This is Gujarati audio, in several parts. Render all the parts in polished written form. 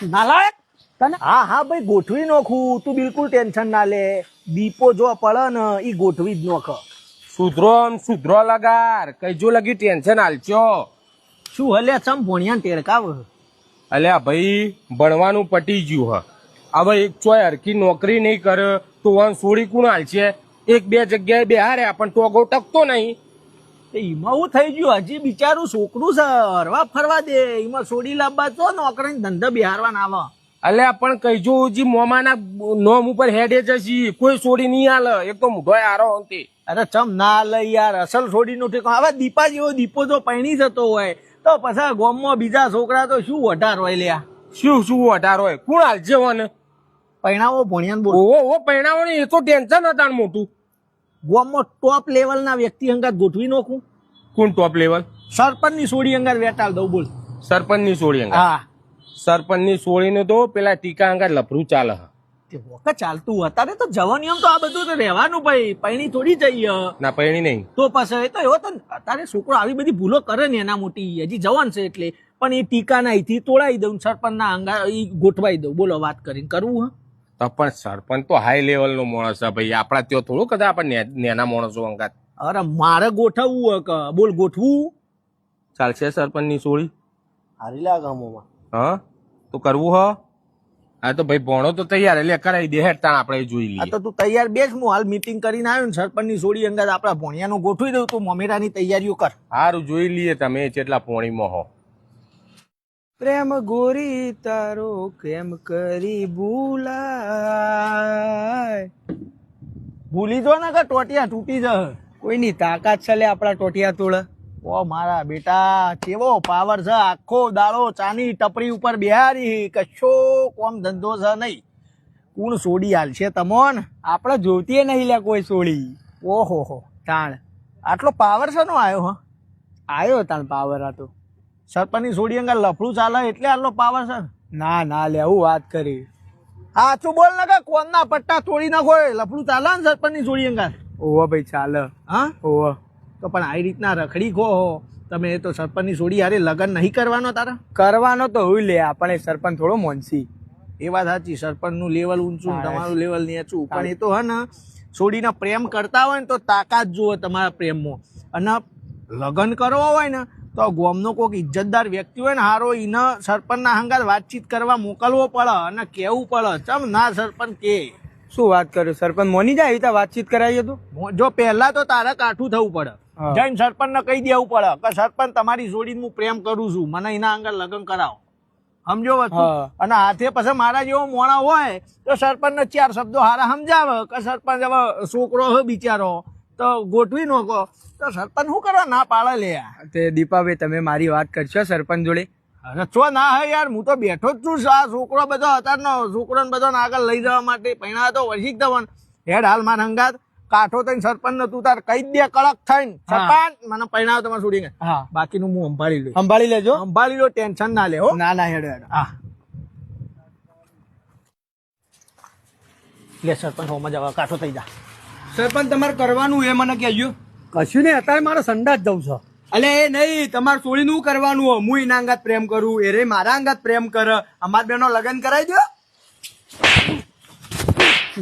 નાલાયક તને હા હા ભાઈ ગોઠવી નોખું, તું બિલકુલ ટેન્શન ના લે. દીપો જો પડે ને ઈ ગોઠવી જ નોખ. સુધરો લગાર કઈ જો લગી ટેન્શન હાલશો. શું હલે ચમ ભોણિયા ટેડકાવ. અલ્યા ભાઈ ભણવાનું પટી ગયું હવે એક ચોય હરકી નોકરી નહીં કરે તો વન સોડી કોણ હાલશે. એક બે જગ્યાએ બેહાર્યા પણ ટોગો ટકતો નહીં. એમાં હું થઈ ગયું, હજી બિચારું છોકરું છે, હરવા ફરવા દે. એમાં છોડી લાવવા તો નોકરી ધંધા બિહારવા ના આવે. અલ્યા પણ કહીજો જી મોમાના નોમ ઉપર હેડે જશી કોઈ સોડી નહીં હાલે. એક તો મૂઢો હારો હતી. અરે ચમ ના લે યાર, અસલ છોડી નું ઠીક. હવે દીપા જેવો દીપો જો પૈણી જતો હોય તો પછી ગામમાં બીજા છોકરા તો શું વઢાર હોય લ્યા. શું વટાર હોય કોણ હાલશે વન. પૈણાવો ભણ્યા બોલ. ઓહો પૈણાવો ને એ તો ટેન્શન હતા મોટું. ગામમાં ટોપ લેવલ ના વ્યક્તિ અંગાત ગોઠવી નોખું. કોણ ટોપ લેવલ. સરપંચ ની સોડી અંગાત વેટાળ દઉં બોલ. સરપંચ ની સોડી અંગા. હા સરપંચ ની સોડીને તો પેલા ટીકા અંગા લફરું ચાલે. તે વખત ચાલતું અત્યારે તો જવાની આમ તો આ બધું તો રહેવાનું ભાઈ. પૈણી થોડી જઈએ ના પૈણી નહીં તો પછી તો એવો તો અત્યારે છોકરો આવી બધી ભૂલો કરે ને એના મોટી હજી જવાન છે એટલે. પણ એ ટીકા ના અહીંથી તોડાઈ દઉં, સરપંચ ના અંગા ઈ ગોઠવાઈ દઉં. બોલો વાત કરીને કરવું તો પણ સરપંચ તો હાઈ લેવલ નો માણસ છે ભાઈ. આપડા ત્યાં થોડું કદા આપણે નેના માણસો અંગાત. અરે મારે ગોઠવવું હોય કે બોલ ગોઠવું. ચાલશે સરપંચ ની સોડી. હારી લાગે ગામોમાં. હા તો કરવું હ. હા તો ભાઈ ભણો તો તૈયાર એટલે કરાવી દે હેડતા આપણે જોઈ આ લઈએ. તો તું તૈયાર બેસ, હું હાલ મીટિંગ કરીને આવ્યો ને સરપંચ ની સોડી અંગાત આપડા ભોણિયાનું ગોઠવી દઉં. તું મમેરાની તૈયારીઓ કર. સારું જોઈ લઈએ તમે કેટલા પોણીમાં હો. પ્રેમ ગોરી તારો કેમ કરી ભૂલાય. ભૂલી જો ને કે ટોટિયા તૂટી જશે. કોઈની તાકાત છે લે આપડા ટોટિયા તોડ. ઓ મારા બેટા કેવો પાવર છે. આખો દાડો ચાની ટપરી ઉપર બેહારી, કશો કોમ ધંધો છે નહીં. કોણ સોડી હાલશે તમોન. આપડે જોતીએ નહીં લે કોઈ સોળી. ઓહો હો, તાણ આટલો પાવર છે નો આવ્યો. હ આયો તાણ પાવર હતો. સરપંચની સોડી અંગા લફડું ચાલે એટલે આટલો પાવર છે. ના ના લે હું વાત કરી. સાચું બોલ ને કે કોનના પટ્ટા તોડી નાખો લફડું ચાલે ને સરપંચની સોડી અંગા. ઓવા ભાઈ ચાલે. હા ઓવા તો પણ આવી રીતના રખડી ખો તમે તો સરપંચની સોડી હારે લગન નહીં કરવાનો તારા. કરવાનો તો હું લે આપણે સરપંચ થોડો મોનસી. એ વાત સાચી, સરપંચનું લેવલ ઊંચું હા, તમારું લેવલ નીચું. પણ એ તો હે ને છોડીને પ્રેમ કરતા હોય ને તો તાકાત જુઓ તમારા પ્રેમમાં. અને લગ્ન કરવા હોય ને તો ગામનો કોઈક ઇજ્જતદાર વ્યક્તિ હોય ને હારો એને સરપંચના હંગાત વાતચીત કરવા મોકલવો પડે અને કહેવું પડે. ચમ ના સરપંચ કે શું વાત કર્યો સરપંચ મોની જાય આવી રીતે વાતચીત કરાવી તો. જો પહેલા તો તારે કાઠું થવું પડે. હા. જઈને સરપંચને કહી દેવું પડે કે સરપંચ તમારી જોડીને હું પ્રેમ કરું છું, મને એના અંગર લગ્ન કરાવો. સમજો વસ્તુ. હા. અને હાથે પછી મારા જેવો મોણા હોય તો સરપંચને 4 શબ્દો હારા સમજાવે કે સરપંચ હવે છોકરો હોય બિચારો તો ગોઠવી નોખો. તો સરપંચ શું કરવા ના પાડે લે. તે દીપાભાઈ તમે મારી વાત કરશો સરપંચ જોડે. અરે ચો ના હે યાર, હું તો બેઠો જ છું. આ છોકરો બધો અત્યારનો છોકરો બધો આગળ લઈ જવા માટે પૈણા તો વસી જ દવાનું. હેડ હાલ માર હંગાત કાઠો થઈને સરપંચ ને તું તાર કહી દે કડક થઈને સરપંચ મને પૈણાવ તમારે છોડીને. હા બાકીનું હું સંભાળી લઉં. સંભાળી લેજો. સંભાળી લો, ટેન્શન ના લે હો. ના ના હેડો હેડો. હા લે સરપંચ હોમાં જવા કાઠો થઈ જા. સરપંચ તમારે કરવાનું એ મને કહેજો. કશું નહીં, અત્યારે મારે સંડાસ જવું છે. અલે એ નહીં તમારે છોડીનું કરવાનું હોય. હું એના અંગાત પ્રેમ કરું, એ રે મારા અંગાત પ્રેમ કરે. અમાર બેનો લગ્ન કરાવી દો.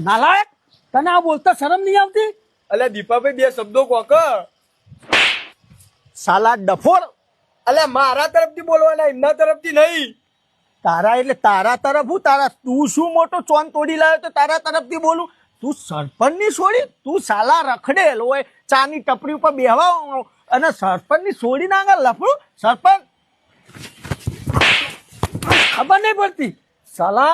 નાલાયક તને આ બોલતા શરમ નહીં આવતી? અલે દીપાભાઈ બે શબ્દો કોક. સાલા ડફોર. અલે મારા તરફથી બોલવાના એમના તરફથી નહીં. તારા એટલે તારા તરફ હું તારા તું શું મોટો ચોન તોડી લાવ્યો તો તારા તરફથી બોલું? તું સરપંચની છોડી, તું સાલા રખડેલ હોય ચાની ટપરી ઉપર બેહવા અને સરપંચની છોડી ના આગળ લફડું. સરપંચ ખબર નહીં પડતી સાલા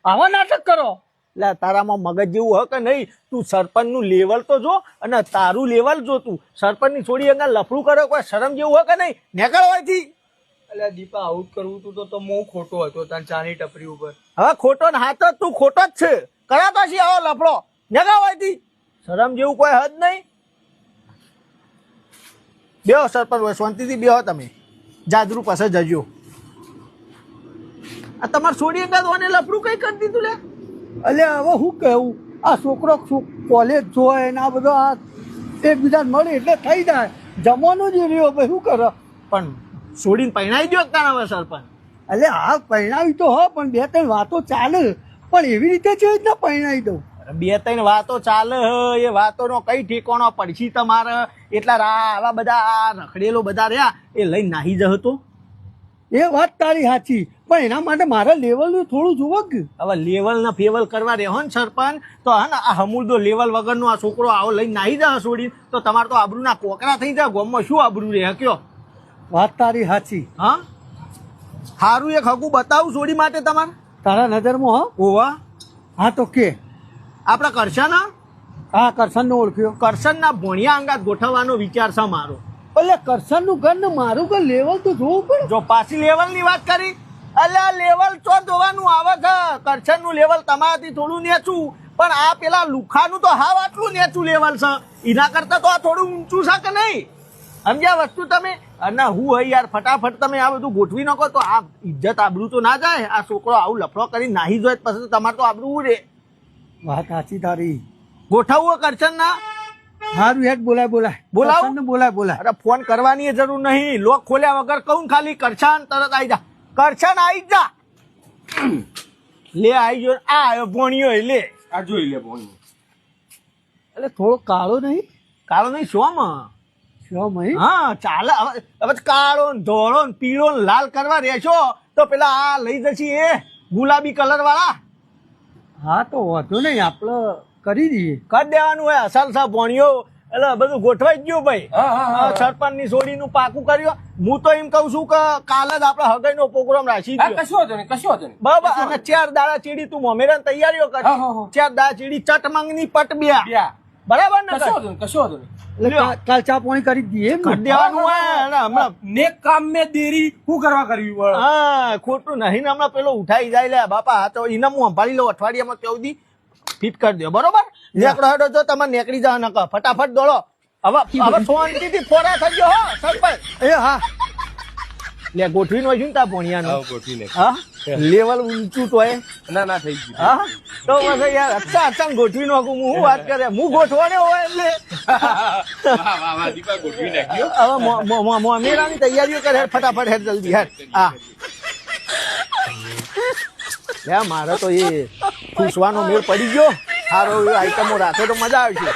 આવા નાટક કરો. એટલે તારામાં મગજ જેવું હે કે નહીં? તું સરપંચનું લેવલ તો જો અને તારું લેવલ જો. તું સરપંચની છોડી અંગા લફડું કરો, કોઈ શરમ જેવું હે કે નહીં? નીકળવાથી અલે દીપા આઉટ કરવું તું તો હું ખોટો હતો તાર ચાની ટપરી ઉપર. હવે ખોટો ને હાથ તું ખોટો જ છે. કરાતો છે આવો લફડો. નીકળવાથી શરમ જેવું કોઈ હદ નહીં. બેહો સરપંચ હોય શાંતિથી બેહો. તમે જાદરૂ પાસે જજો. આ તમારે છોડી અંગા અને લફડું કઈ કરી દીધું લે. એટલે હવે શું કહેવું, આ છોકરો કોલેજ જોય ને આ બધો આ એકબીજા મળે એટલે થઈ જાય. જમવાનું જ રહ્યો ભાઈ શું કરે. પણ છોડીને પૈણાઈ દો તારા હવે સરપંચ. એટલે હા પરિણાવી તો હો પણ 2-3 વાતો ચાલે પણ એવી રીતે છે રીતના પરિણાવી દઉં. 2-3 વાતો ચાલે હ, એ વાતોનો કઈ ઠેકાણો પડશે તમારે? એટલા આવા બધા આ રખડેલો બધા રહ્યા એ લઈને નાહી જતો તો. એ વાત તારી સાચી પણ એના માટે મારા લેવલનું થોડું જુઓ કે. હવે લેવલ ને ફેવલ કરવા રહ્યો ને સરપંચ તો હા ને આ હમુરદો લેવલ વગરનો આ છોકરો આવો લઈને નાહી જાય છોડી તો તમારે તો આબરૂના કોકરા થઈ જાય. ગામમાં શું આબરૂ રહે કયો? વાત તારી સાચી. હા સારું એક હકું બતાવું છોડી માટે તમારે તારા નજરમાં હો? ઓવા હા તો કે આપણા કરશન હા કરશનને ઓળખ્યો. કરશનના ભોણિયા અંગાત ગોઠવવાનો વિચાર છે મારો. એટલે કરશનનું ઘર ને મારું ઘર લેવલ તો જોવું પડે. જો પાછી લેવલની વાત કરી અલ્યા લેવલ ચો જોવાનું આવે છે. કરશનનું લેવલ તમારાથી થોડું નેચું પણ આ પેલા લુખાનું તો હાવ આટલું નેચું લેવલ છે. એના કરતા તો આ થોડું ઊંચું છે કે નહીં? સમજ્યા વસ્તુ તમે? અને હું હઈ યાર ફટાફટ તમે આ બધું ગોઠવી નાખો તો આ ઇજ્જત આબરૂ તો ના જાય. આ છોકરો આવું લફડો કરી નાહી જોઈએ પછી તમારે તો આબરૂ રે. વાત સાચી તારી. ગોઠવવું કરશન ના હારું હેડ બોલાય. બોલાવો? કરશનને બોલાય. અરે ફોન કરવાની જરૂર નહીં. લોક ખોલ્યા વગર કહું ખાલી કરશન તરત આવી જા. કરશન આવી જા. લે આવી જો. આ આવ્યો ભોણિયો લે. આ જોઈ લે ભોણી. એટલે થોડો કાળો નહીં? કાળો નહીં શોમ. શું મહી? હા ચાલે. હવે કાળો ને ધોળો ને પીળો ને લાલ કરવા રહેશો તો પેલા આ લઈ જશે એ ગુલાબી કલર વાળા. હા તો વાંધો નહીં આપણે કરી દઈએ. કરી દેવાનું હોય. અસલ સા ભોણિયો એટલે બધું ગોઠવાઈ જ ગયું ભાઈ. સરપંચ ની સોડીનું પાકું કર્યું. હું તો એમ કઉ છું કે કાલ જ આપણે હગાઈ નો પ્રોગ્રામ રાખી હા, દઈએ. કશું વાંધો નહીં, કશું વાંધો નહીં. બરાબર. અને 4 દાડા ચીડી તું મમેરા તૈયારીઓ કર. હા, હા, હા. 4 દાડા ચીડી ચટ માંગની પટ બ્યા. બ્યા. બરાબર ને? કશું વાંધો નહીં, કશું વાંધો નહીં. એટલે કાલ ચા પાણી કરી દઈએ એમ ને? કરી દેવાનું હોય. અને હમણાં નેક કામ મેં દેરી શું કરવા કરવી પડે? હા ખોટું નહીં ને હમણાં પેલો ઉઠાઈ જાય લે બાપા. હા તો એને હું સંભાળી લઉં. અઠવાડિયામાં 14 ફિટ કરી દો. બરોબર. નેકડો હેડો જો તમે નીકળી જાવ ન ફટાફટ દોડો. હવે શાંતિથી ફોરા થઈ ગયો હો સરપંચ. એ હા લે ગોઠવીને હોય તા ભોણિયાનો. આવો ગોઠવીને. હા લેવલ ઊંચું તો હોય. ના ના થઈ ગયું. હા તો પછી યાર અચ્છા ગોઠવી નાખું હું વાત કરે. હું ગોઠવાને હોય એટલે વાહ વાહ વાહ દીપા ગોઠવી નાખ્યો. હવે મેરાની તૈયારીઓ કરે. હેડ ફટાફટ હેડ જલ્દી હેડ. હા લે મારે તો એ ખુશવાનો મેળ પડી ગયો. સારો આઈટમો રાખે તો મજા આવશે.